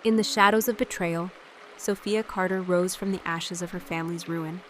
In the shadows of betrayal, Sophia Carter rose from the ashes of her family's ruin.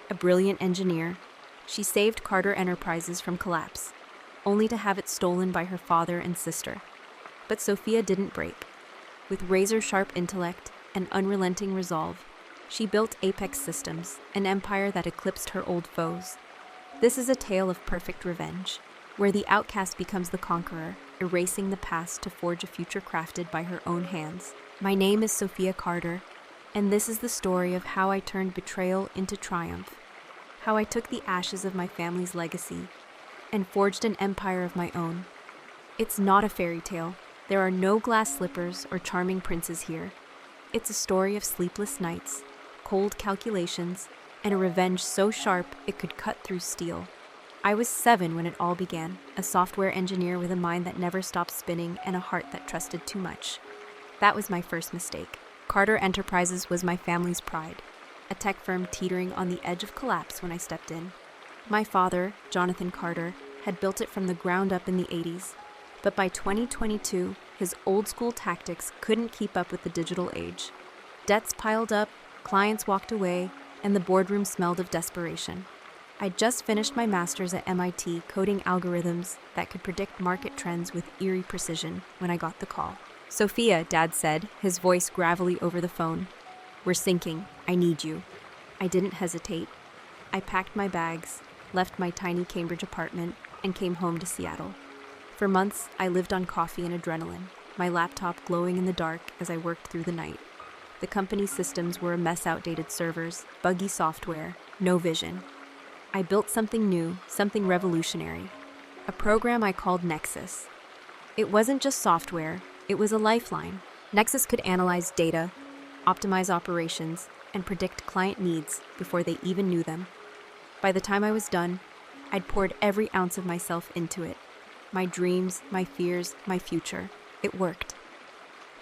A brilliant engineer, she saved Carter Enterprises from collapse, only to have it stolen by her father and sister. But Sophia didn't break. With razor-sharp intellect and unrelenting resolve, she built Apex Systems, an empire that eclipsed her old foes. This is a tale of perfect revenge, where the outcast becomes the conqueror, erasing the past to forge a future crafted by her own hands. My name is Sophia Carter, and this is the story of how I turned betrayal into triumph, how I took the ashes of my family's legacy and forged an empire of my own. It's not a fairy tale. There are no glass slippers or charming princes here. It's a story of sleepless nights, cold calculations, and a revenge so sharp it could cut through steel. I was 7 when it all began, a software engineer with a mind that never stopped spinning and a heart that trusted too much. That was my first mistake. Carter Enterprises was my family's pride, a tech firm teetering on the edge of collapse when I stepped in. My father, Jonathan Carter, had built it from the ground up in the 80s, but by 2022, his old-school tactics couldn't keep up with the digital age. Debts piled up, clients walked away, and the boardroom smelled of desperation. I'd just finished my master's at MIT coding algorithms that could predict market trends with eerie precision when I got the call. "Sophia," Dad said, his voice gravelly over the phone. "We're sinking. I need you." I didn't hesitate. I packed my bags, left my tiny Cambridge apartment, and came home to Seattle. For months, I lived on coffee and adrenaline, my laptop glowing in the dark as I worked through the night. The company's systems were a mess: outdated servers, buggy software, no vision. I built something new, something revolutionary, a program I called Nexus. It wasn't just software, it was a lifeline. Nexus could analyze data, optimize operations, and predict client needs before they even knew them. By the time I was done, I'd poured every ounce of myself into it. My dreams, my fears, my future. It worked.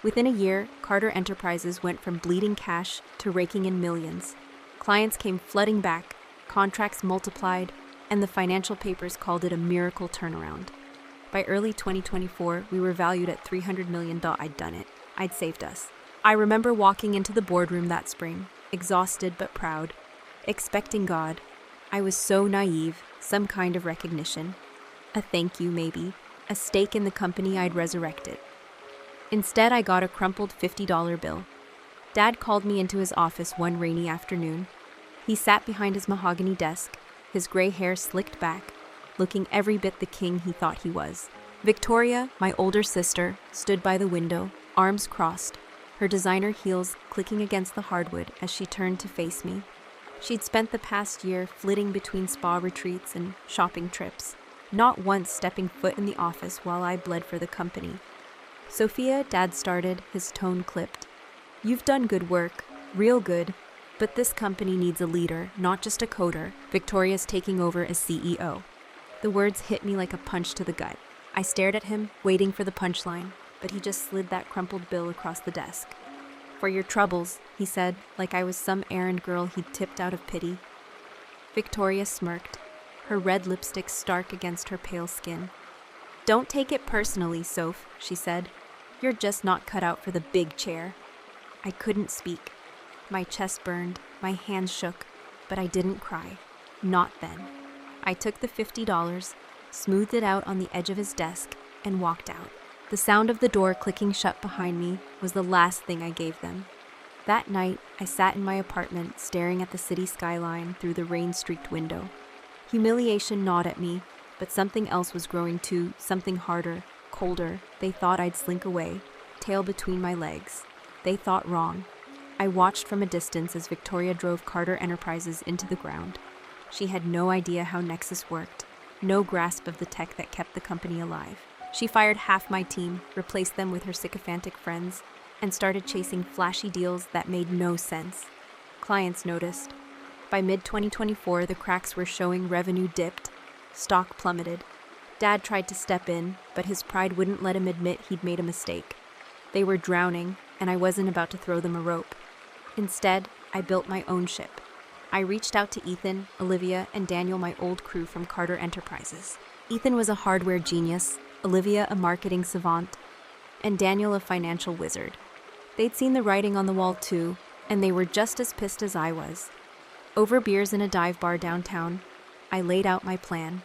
Within a year, Carter Enterprises went from bleeding cash to raking in millions. Clients came flooding back, contracts multiplied, and the financial papers called it a miracle turnaround. By early 2024, we were valued at $300 million. I'd done it. I'd saved us. I remember walking into the boardroom that spring, exhausted but proud, expecting God. I was so naive, some kind of recognition. A thank you, maybe. A stake in the company I'd resurrected. Instead, I got a crumpled $50 bill. Dad called me into his office one rainy afternoon. He sat behind his mahogany desk, his gray hair slicked back, looking every bit the king he thought he was. Victoria, my older sister, stood by the window, arms crossed, her designer heels clicking against the hardwood as she turned to face me. She'd spent the past year flitting between spa retreats and shopping trips, not once stepping foot in the office while I bled for the company. "Sophia," Dad started, his tone clipped. "You've done good work, real good, but this company needs a leader, not just a coder. Victoria's taking over as CEO." The words hit me like a punch to the gut. I stared at him, waiting for the punchline, but he just slid that crumpled bill across the desk. "For your troubles," he said, like I was some errand girl he'd tipped out of pity. Victoria smirked, her red lipstick stark against her pale skin. "Don't take it personally, Soph," she said. "You're just not cut out for the big chair." I couldn't speak. My chest burned, my hands shook, but I didn't cry. Not then. I took the $50, smoothed it out on the edge of his desk, and walked out. The sound of the door clicking shut behind me was the last thing I gave them. That night, I sat in my apartment staring at the city skyline through the rain-streaked window. Humiliation gnawed at me, but something else was growing too, something harder, colder. They thought I'd slink away, tail between my legs. They thought wrong. I watched from a distance as Victoria drove Carter Enterprises into the ground. She had no idea how Nexus worked, no grasp of the tech that kept the company alive. She fired half my team, replaced them with her sycophantic friends, and started chasing flashy deals that made no sense. Clients noticed. By mid-2024, the cracks were showing, revenue dipped, stock plummeted. Dad tried to step in, but his pride wouldn't let him admit he'd made a mistake. They were drowning, and I wasn't about to throw them a rope. Instead, I built my own ship. I reached out to Ethan, Olivia, and Daniel, my old crew from Carter Enterprises. Ethan was a hardware genius, Olivia a marketing savant, and Daniel a financial wizard. They'd seen the writing on the wall too, and they were just as pissed as I was. Over beers in a dive bar downtown, I laid out my plan.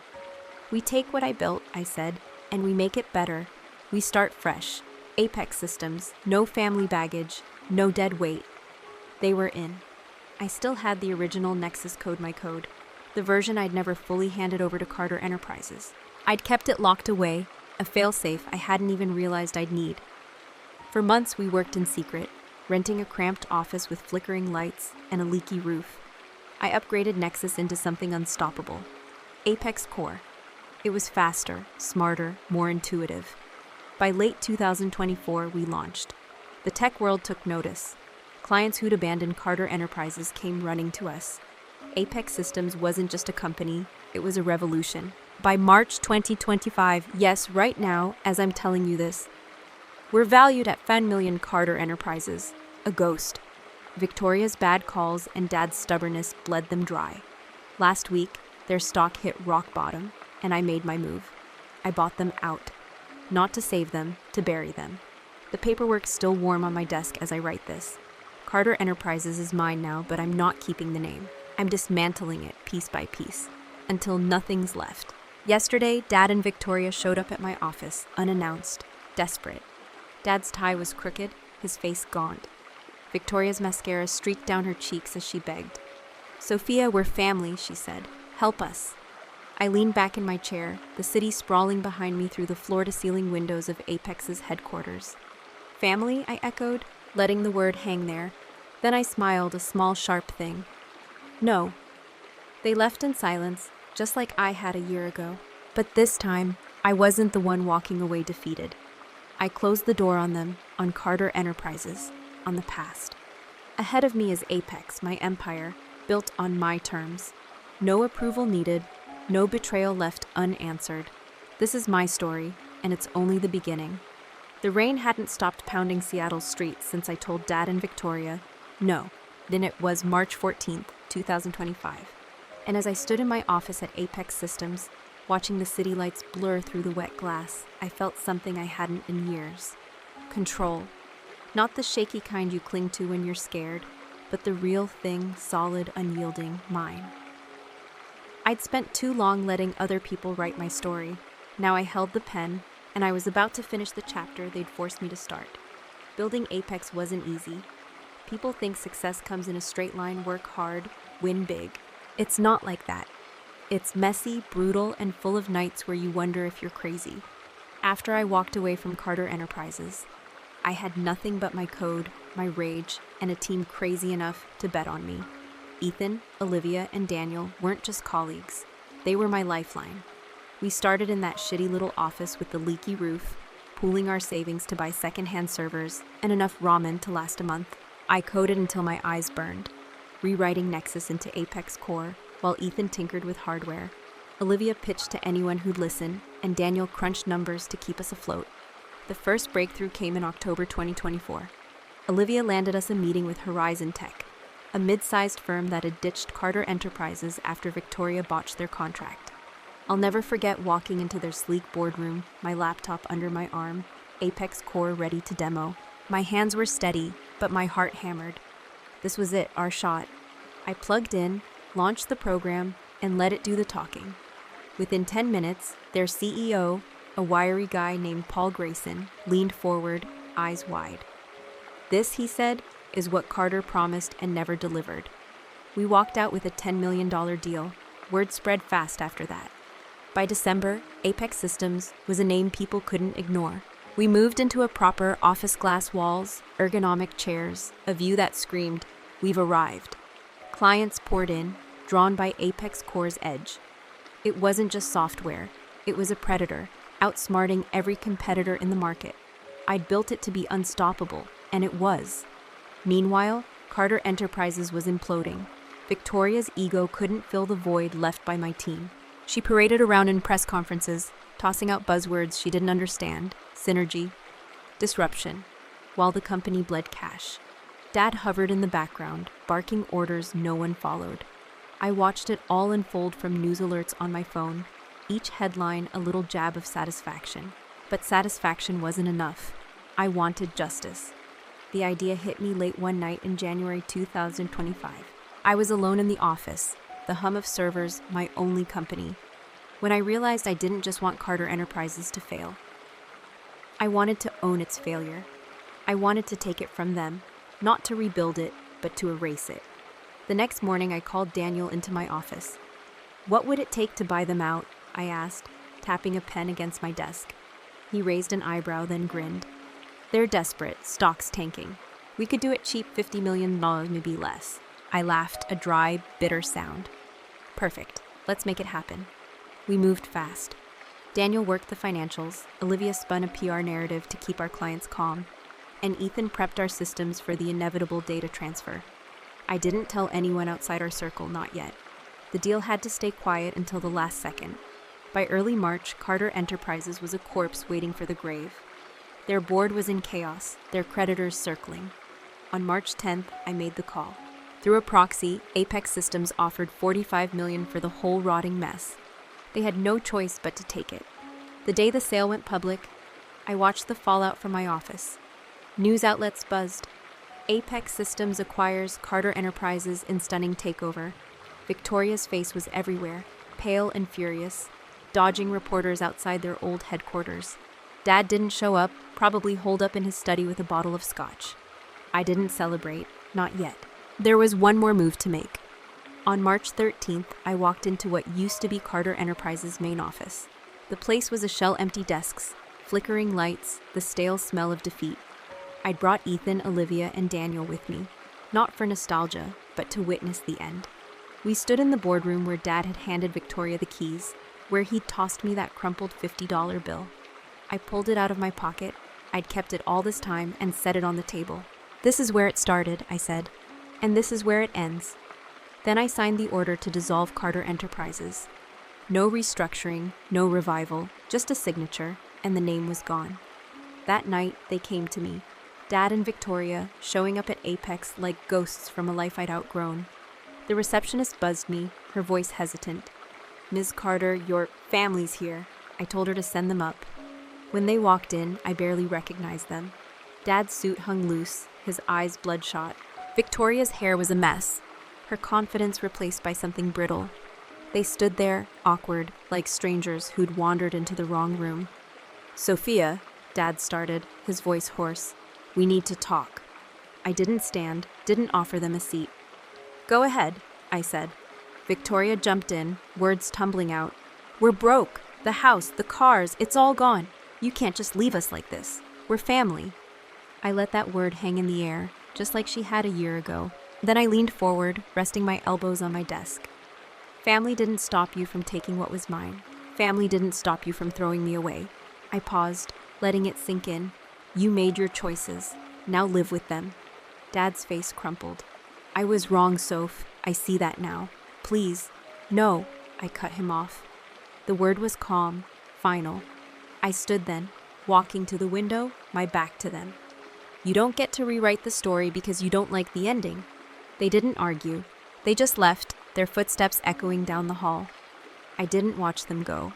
We take what I built, I said, and we make it better. We start fresh. Apex systems, no family baggage, no dead weight. They were in. I still had the original Nexus code, my code, the version I'd never fully handed over to Carter Enterprises. I'd kept it locked away, a failsafe I hadn't even realized I'd need. For months we worked in secret, renting a cramped office with flickering lights and a leaky roof. I upgraded Nexus into something unstoppable. Apex Core. It was faster, smarter, more intuitive. By late 2024, we launched. The tech world took notice. Clients who'd abandoned Carter Enterprises came running to us. Apex Systems wasn't just a company, it was a revolution. By March 2025, yes, right now, as I'm telling you this, we're valued at 10 million Carter Enterprises, a ghost. Victoria's bad calls and Dad's stubbornness bled them dry. Last week, their stock hit rock bottom, and I made my move. I bought them out. Not to save them, to bury them. The paperwork's still warm on my desk as I write this. Carter Enterprises is mine now, but I'm not keeping the name. I'm dismantling it piece by piece, until nothing's left. Yesterday, Dad and Victoria showed up at my office, unannounced, desperate. Dad's tie was crooked, his face gaunt. Victoria's mascara streaked down her cheeks as she begged. "Sophia, we're family," she said. "Help us." I leaned back in my chair, the city sprawling behind me through the floor-to-ceiling windows of Apex's headquarters. "Family?" I echoed, letting the word hang there. Then I smiled, a small, sharp thing. "No." They left in silence, just like I had a year ago. But this time, I wasn't the one walking away defeated. I closed the door on them, on Carter Enterprises, on the past. Ahead of me is Apex, my empire, built on my terms. No approval needed, no betrayal left unanswered. This is my story, and it's only the beginning. The rain hadn't stopped pounding Seattle's streets since I told Dad and Victoria, no. Then it was March 14th, 2025. And as I stood in my office at Apex Systems, watching the city lights blur through the wet glass, I felt something I hadn't in years. Control. Not the shaky kind you cling to when you're scared, but the real thing, solid, unyielding, mine. I'd spent too long letting other people write my story. Now I held the pen, and I was about to finish the chapter they'd forced me to start. Building Apex wasn't easy. People think success comes in a straight line, work hard, win big. It's not like that. It's messy, brutal, and full of nights where you wonder if you're crazy. After I walked away from Carter Enterprises, I had nothing but my code, my rage, and a team crazy enough to bet on me. Ethan, Olivia, and Daniel weren't just colleagues. They were my lifeline. We started in that shitty little office with the leaky roof, pooling our savings to buy secondhand servers and enough ramen to last a month. I coded until my eyes burned, rewriting Nexus into Apex Core, while Ethan tinkered with hardware. Olivia pitched to anyone who'd listen, and Daniel crunched numbers to keep us afloat. The first breakthrough came in October 2024. Olivia landed us a meeting with Horizon Tech, a mid-sized firm that had ditched Carter Enterprises after Victoria botched their contract. I'll never forget walking into their sleek boardroom, my laptop under my arm, Apex Core ready to demo. My hands were steady, but my heart hammered. This was it, our shot. I plugged in, launched the program, and let it do the talking. Within 10 minutes, their CEO, a wiry guy named Paul Grayson, leaned forward, eyes wide. "This," he said, "is what Carter promised and never delivered." We walked out with a $10 million deal. Word spread fast after that. By December, Apex Systems was a name people couldn't ignore. We moved into a proper office glass walls, ergonomic chairs, a view that screamed, "We've arrived." Clients poured in, drawn by Apex Core's edge. It wasn't just software. It was a predator, outsmarting every competitor in the market. I'd built it to be unstoppable, and it was. Meanwhile, Carter Enterprises was imploding. Victoria's ego couldn't fill the void left by my team. She paraded around in press conferences, tossing out buzzwords she didn't understand: synergy, disruption, while the company bled cash. Dad hovered in the background, barking orders no one followed. I watched it all unfold from news alerts on my phone, each headline a little jab of satisfaction. But satisfaction wasn't enough. I wanted justice. The idea hit me late one night in January 2025. I was alone in the office, the hum of servers, my only company, when I realized I didn't just want Carter Enterprises to fail. I wanted to own its failure. I wanted to take it from them, not to rebuild it, but to erase it. The next morning, I called Daniel into my office. "What would it take to buy them out?" I asked, tapping a pen against my desk. He raised an eyebrow, then grinned. "They're desperate, stock's tanking. We could do it cheap, $50 million, maybe less." I laughed, a dry, bitter sound. "Perfect. Let's make it happen." We moved fast. Daniel worked the financials, Olivia spun a PR narrative to keep our clients calm, and Ethan prepped our systems for the inevitable data transfer. I didn't tell anyone outside our circle, not yet. The deal had to stay quiet until the last second. By early March, Carter Enterprises was a corpse waiting for the grave. Their board was in chaos, their creditors circling. On March 10th, I made the call. Through a proxy, Apex Systems offered $45 million for the whole rotting mess. They had no choice but to take it. The day the sale went public, I watched the fallout from my office. News outlets buzzed. Apex Systems acquires Carter Enterprises in stunning takeover. Victoria's face was everywhere, pale and furious, dodging reporters outside their old headquarters. Dad didn't show up, probably holed up in his study with a bottle of scotch. I didn't celebrate, not yet. There was one more move to make. On March 13th, I walked into what used to be Carter Enterprises' main office. The place was a shell empty desks, flickering lights, the stale smell of defeat. I'd brought Ethan, Olivia, and Daniel with me, not for nostalgia, but to witness the end. We stood in the boardroom where Dad had handed Victoria the keys, where he'd tossed me that crumpled $50 bill. I pulled it out of my pocket. I'd kept it all this time and set it on the table. "This is where it started," I said, "and this is where it ends." Then I signed the order to dissolve Carter Enterprises. No restructuring, no revival, just a signature, and the name was gone. That night, they came to me, Dad and Victoria, showing up at Apex like ghosts from a life I'd outgrown. The receptionist buzzed me, her voice hesitant. "Ms. Carter, your family's here." I told her to send them up. When they walked in, I barely recognized them. Dad's suit hung loose, his eyes bloodshot. Victoria's hair was a mess, her confidence replaced by something brittle. They stood there, awkward, like strangers who'd wandered into the wrong room. "Sophia," Dad started, his voice hoarse, "we need to talk." I didn't stand, didn't offer them a seat. "Go ahead," I said. Victoria jumped in, words tumbling out. "We're broke. The house, the cars, it's all gone. You can't just leave us like this. We're family." I let that word hang in the air, just like she had a year ago. Then I leaned forward, resting my elbows on my desk. "Family didn't stop you from taking what was mine. Family didn't stop you from throwing me away." I paused, letting it sink in. "You made your choices. Now live with them." Dad's face crumpled. "I was wrong, Soph. I see that now. Please." "No," I cut him off. The word was calm, final. I stood then, walking to the window, my back to them. "You don't get to rewrite the story because you don't like the ending." They didn't argue. They just left, their footsteps echoing down the hall. I didn't watch them go.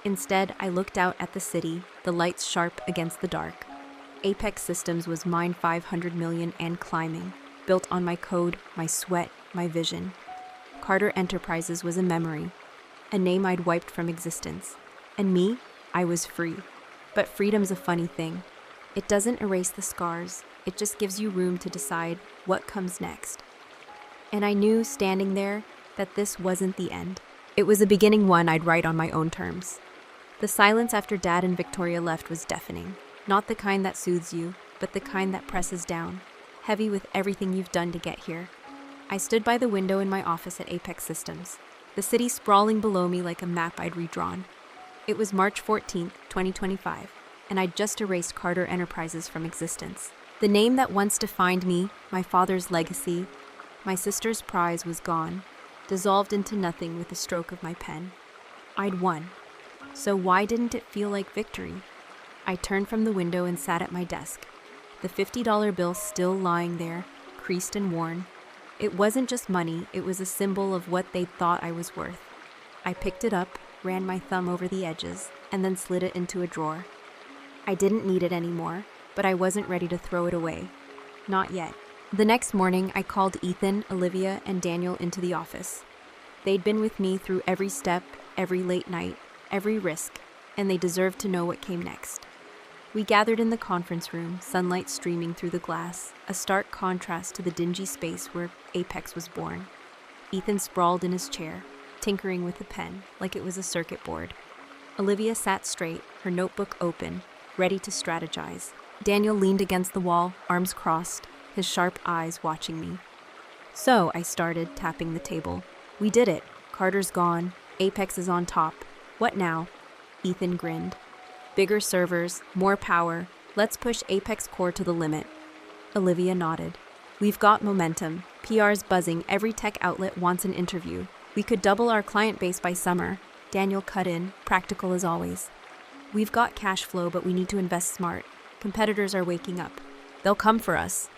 Instead, I looked out at the city, the lights sharp against the dark. Apex Systems was mine $500 million and climbing, built on my code, my sweat, my vision. Carter Enterprises was a memory, a name I'd wiped from existence. And me, I was free. But freedom's a funny thing. It doesn't erase the scars, it just gives you room to decide what comes next. And I knew, standing there, that this wasn't the end. It was a beginning one I'd write on my own terms. The silence after Dad and Victoria left was deafening. Not the kind that soothes you, but the kind that presses down, heavy with everything you've done to get here. I stood by the window in my office at Apex Systems, the city sprawling below me like a map I'd redrawn. It was March 14th, 2025, and I'd just erased Carter Enterprises from existence. The name that once defined me, my father's legacy, my sister's prize was gone, dissolved into nothing with the stroke of my pen. I'd won. So why didn't it feel like victory? I turned from the window and sat at my desk, the $50 bill still lying there, creased and worn. It wasn't just money, it was a symbol of what they'd thought I was worth. I picked it up, ran my thumb over the edges, and then slid it into a drawer. I didn't need it anymore, but I wasn't ready to throw it away. Not yet. The next morning, I called Ethan, Olivia, and Daniel into the office. They'd been with me through every step, every late night, every risk, and they deserved to know what came next. We gathered in the conference room, sunlight streaming through the glass, a stark contrast to the dingy space where Apex was born. Ethan sprawled in his chair, tinkering with a pen like it was a circuit board. Olivia sat straight, her notebook open, ready to strategize. Daniel leaned against the wall, arms crossed, his sharp eyes watching me. So, I started, tapping the table. We did it. Carter's gone. Apex is on top. What now? Ethan grinned. Bigger servers, more power. Let's push Apex Core to the limit. Olivia nodded. We've got momentum. PR's buzzing. Every tech outlet wants an interview. We could double our client base by summer. Daniel cut in, practical as always. We've got cash flow, but we need to invest smart. Competitors are waking up. They'll come for us.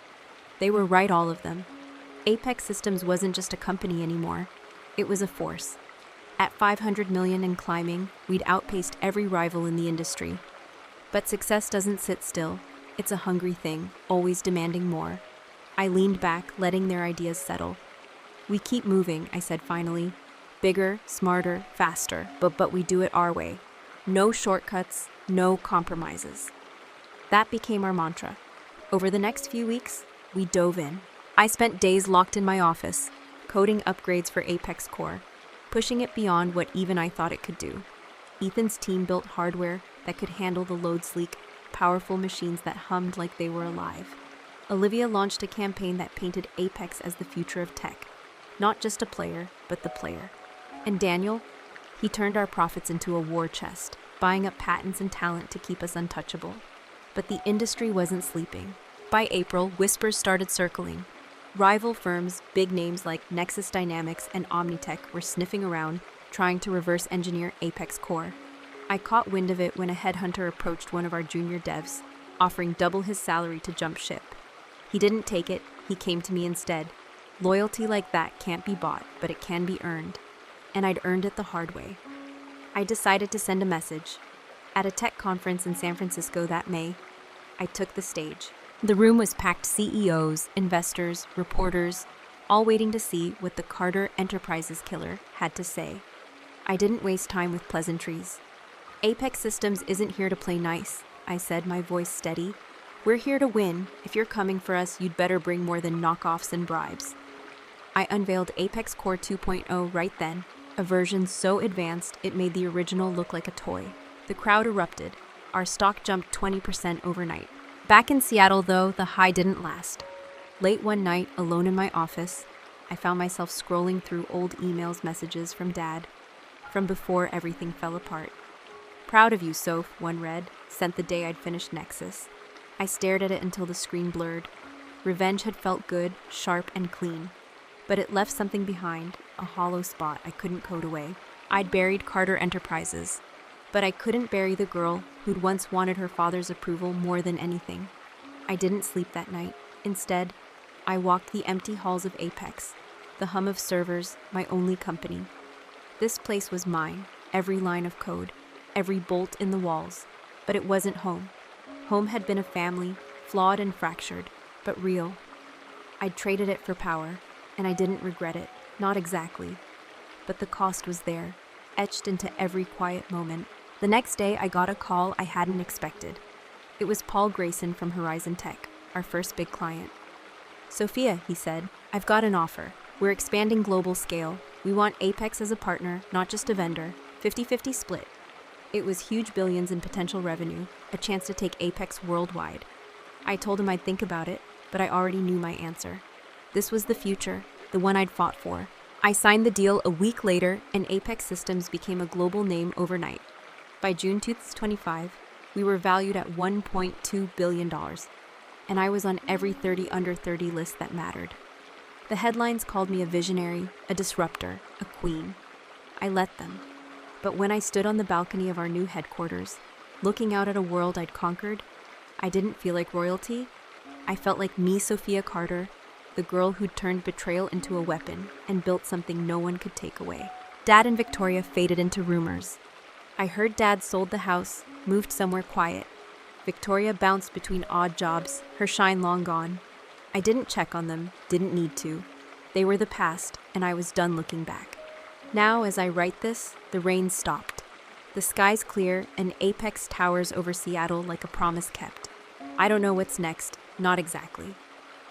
They were right, all of them. Apex Systems wasn't just a company anymore. It was a force. At 500 million and climbing, we'd outpaced every rival in the industry. But success doesn't sit still. It's a hungry thing, always demanding more. I leaned back, letting their ideas settle. We keep moving, I said finally. Bigger, smarter, faster, but we do it our way. No shortcuts, no compromises. That became our mantra. Over the next few weeks, we dove in. I spent days locked in my office, coding upgrades for Apex Core, pushing it beyond what even I thought it could do. Ethan's team built hardware that could handle the load-sleek, powerful machines that hummed like they were alive. Olivia launched a campaign that painted Apex as the future of tech. Not just a player, but the player. And Daniel? He turned our profits into a war chest, buying up patents and talent to keep us untouchable. But the industry wasn't sleeping. By April, whispers started circling. Rival firms, big names like Nexus Dynamics and Omnitech, were sniffing around, trying to reverse engineer Apex Core. I caught wind of it when a headhunter approached one of our junior devs, offering double his salary to jump ship. He didn't take it, he came to me instead. Loyalty like that can't be bought, but it can be earned. And I'd earned it the hard way. I decided to send a message. At a tech conference in San Francisco that May, I took the stage. The room was packed CEOs, investors, reporters, all waiting to see what the Carter Enterprises killer had to say. I didn't waste time with pleasantries. Apex Systems isn't here to play nice, I said, my voice steady. We're here to win. If you're coming for us, you'd better bring more than knockoffs and bribes. I unveiled Apex Core 2.0 right then, a version so advanced it made the original look like a toy. The crowd erupted. Our stock jumped 20% overnight. Back in Seattle, though, the high didn't last. Late one night, alone in my office, I found myself scrolling through old messages from Dad, from before everything fell apart. Proud of you, Soph, one read, sent the day I'd finished Nexus. I stared at it until the screen blurred. Revenge had felt good, sharp, and clean. But it left something behind, a hollow spot I couldn't code away. I'd buried Carter Enterprises, but I couldn't bury the girl who'd once wanted her father's approval more than anything. I didn't sleep that night. Instead, I walked the empty halls of Apex, the hum of servers, my only company. This place was mine, every line of code, every bolt in the walls, but it wasn't home. Home had been a family, flawed and fractured, but real. I'd traded it for power, and I didn't regret it, not exactly. But the cost was there, etched into every quiet moment. The next day, I got a call I hadn't expected. It was Paul Grayson from Horizon Tech, our first big client. Sophia, he said, I've got an offer. We're expanding global scale. We want Apex as a partner, not just a vendor. 50-50 split. It was huge billions in potential revenue, a chance to take Apex worldwide. I told him I'd think about it, but I already knew my answer. This was the future, the one I'd fought for. I signed the deal a week later, and Apex Systems became a global name overnight. By June 2025, we were valued at $1.2 billion, and I was on every 30 under 30 list that mattered. The headlines called me a visionary, a disruptor, a queen. I let them. But when I stood on the balcony of our new headquarters, looking out at a world I'd conquered, I didn't feel like royalty. I felt like me, Sophia Carter, the girl who'd turned betrayal into a weapon and built something no one could take away. Dad and Victoria faded into rumors. I heard Dad sold the house, moved somewhere quiet. Victoria bounced between odd jobs, her shine long gone. I didn't check on them, didn't need to. They were the past, and I was done looking back. Now, as I write this, the rain stopped. The sky's clear, and Apex towers over Seattle like a promise kept. I don't know what's next, not exactly.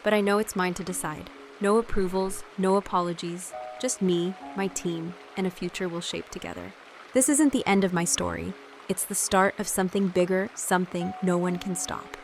But I know it's mine to decide. No approvals, no apologies, just me, my team, and a future we'll shape together. This isn't the end of my story. It's the start of something bigger, something no one can stop.